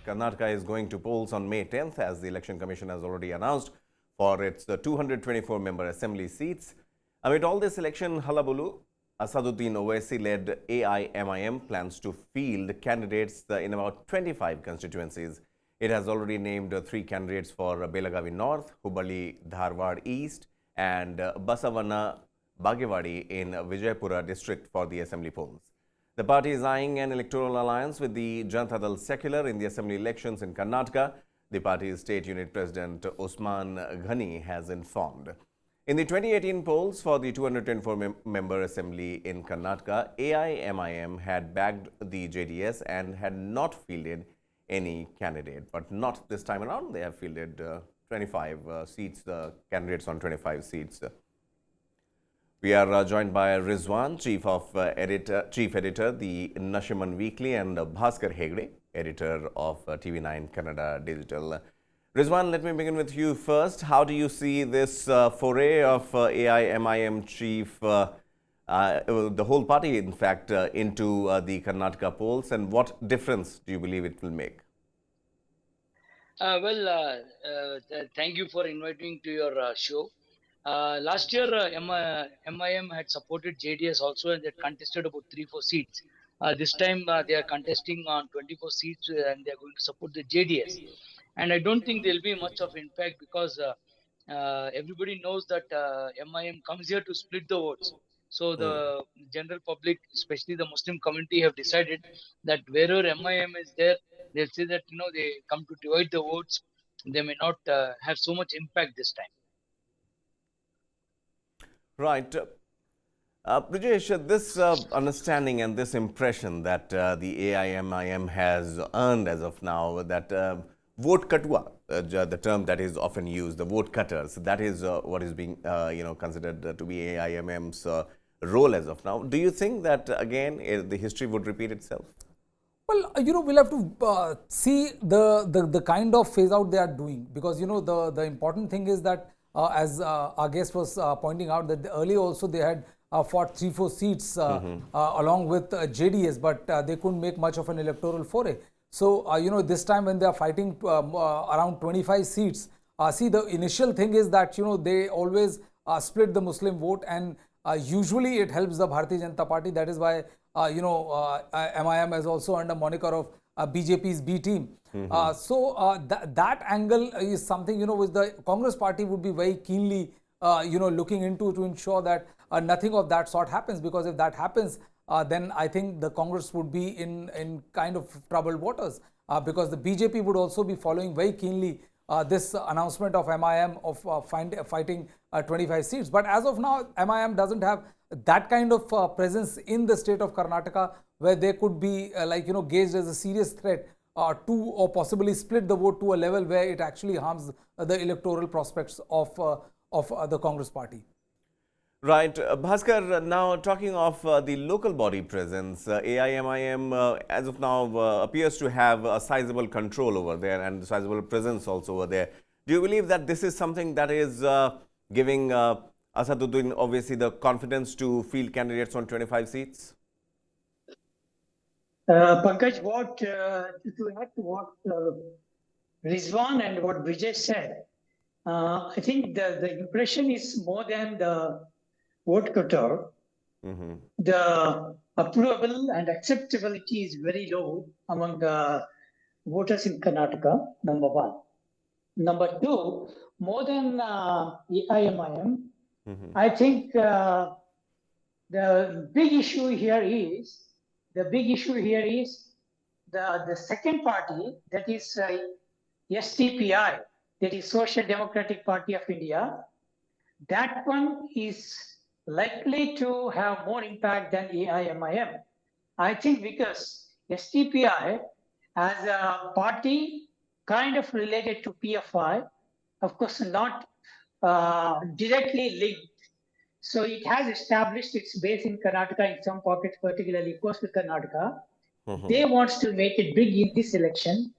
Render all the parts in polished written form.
Karnataka is going to polls on May 10th, as the Election Commission has already announced, for its 224-member assembly seats. Amid all this election hullabaloo, Asaduddin Owaisi-led AIMIM plans to field candidates in about 25 constituencies. It has already named 3 candidates for Belagavi North, Hubballi Dharwad East and Basavanna Bagewadi in Vijaypura district for the assembly polls. The party is eyeing an electoral alliance with the Janata Dal Secular in the assembly elections in Karnataka, the party's state unit president Usman Ghani has informed. In the 2018 polls for the 224-member assembly in Karnataka, AIMIM had backed the JDS and had not fielded any candidate. But not this time around. They have fielded 25 seats, candidates on 25 seats. We are joined by Rizwan, chief editor, the Nashiman Weekly, and Bhaskar Hegde, editor of TV9 Kannada Digital. Rizwan, let me begin with you first. How do you see this foray of AIMIM chief, the whole party, in fact, into the Karnataka polls, and what difference do you believe it will make? Thank you for inviting to your show. Last year, MIM had supported JDS also, and they contested about 3-4 seats. This time, they are contesting on 24 seats, and they are going to support the JDS. And I don't think there will be much of impact because everybody knows that MIM comes here to split the votes. So the general public, especially the Muslim community, have decided that wherever MIM is there, they'll say that they come to divide the votes. They may not have so much impact this time. Right. Brijesh, this understanding and this impression that the AIMIM has earned as of now, that vote katua, the term that is often used, the vote cutters, that is what is being considered to be AIMM's role as of now. Do you think that again the history would repeat itself? Well, we'll have to see the kind of phase out they are doing, because the important thing is that as our guest was pointing out, that earlier also they had fought 3-4 seats along with JDS, but they couldn't make much of an electoral foray. So, this time when they are fighting around 25 seats, see, the initial thing is that, they always split the Muslim vote, and usually it helps the Bharatiya Janata Party. That is why, MIM is also under moniker of BJP's B team. That angle is something, which the Congress party would be very keenly, looking into, to ensure that nothing of that sort happens. Because if that happens, then I think the Congress would be in kind of troubled waters, because the BJP would also be following very keenly this announcement of MIM of fighting 25 seats. But as of now, MIM doesn't have that kind of presence in the state of Karnataka, where they could be gauged as a serious threat to or possibly split the vote to a level where it actually harms the electoral prospects of the Congress party. Right. Bhaskar, now talking of the local body presence, AIMIM as of now appears to have a sizable control over there and sizable presence also over there. Do you believe that this is something that is giving Asaduddin obviously the confidence to field candidates on 25 seats? Pankaj, to add to what Rizwan and what Vijay said, I think the impression is more than the vote cutter. The approval and acceptability is very low among the voters in Karnataka, number one. Number two, more than AIMIM, I think the big issue here is the second party, that is SDPI, that is Social Democratic Party of India. That one is likely to have more impact than AIMIM. I think because SDPI as a party kind of related to PFI, of course not directly linked. So it has established its base in Karnataka in some pockets, particularly coastal Karnataka. They want to make it big in this election.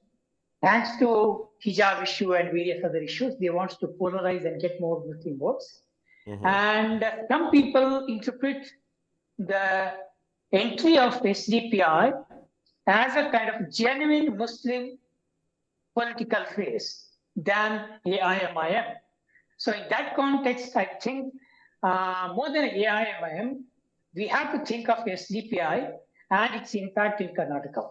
Thanks to hijab issue and various other issues, they want to polarize and get more Muslim votes. And some people interpret the entry of SDPI as a kind of genuine Muslim political face than AIMIM. So in that context, I think more than AIMIM, we have to think of SDPI and its impact in Karnataka.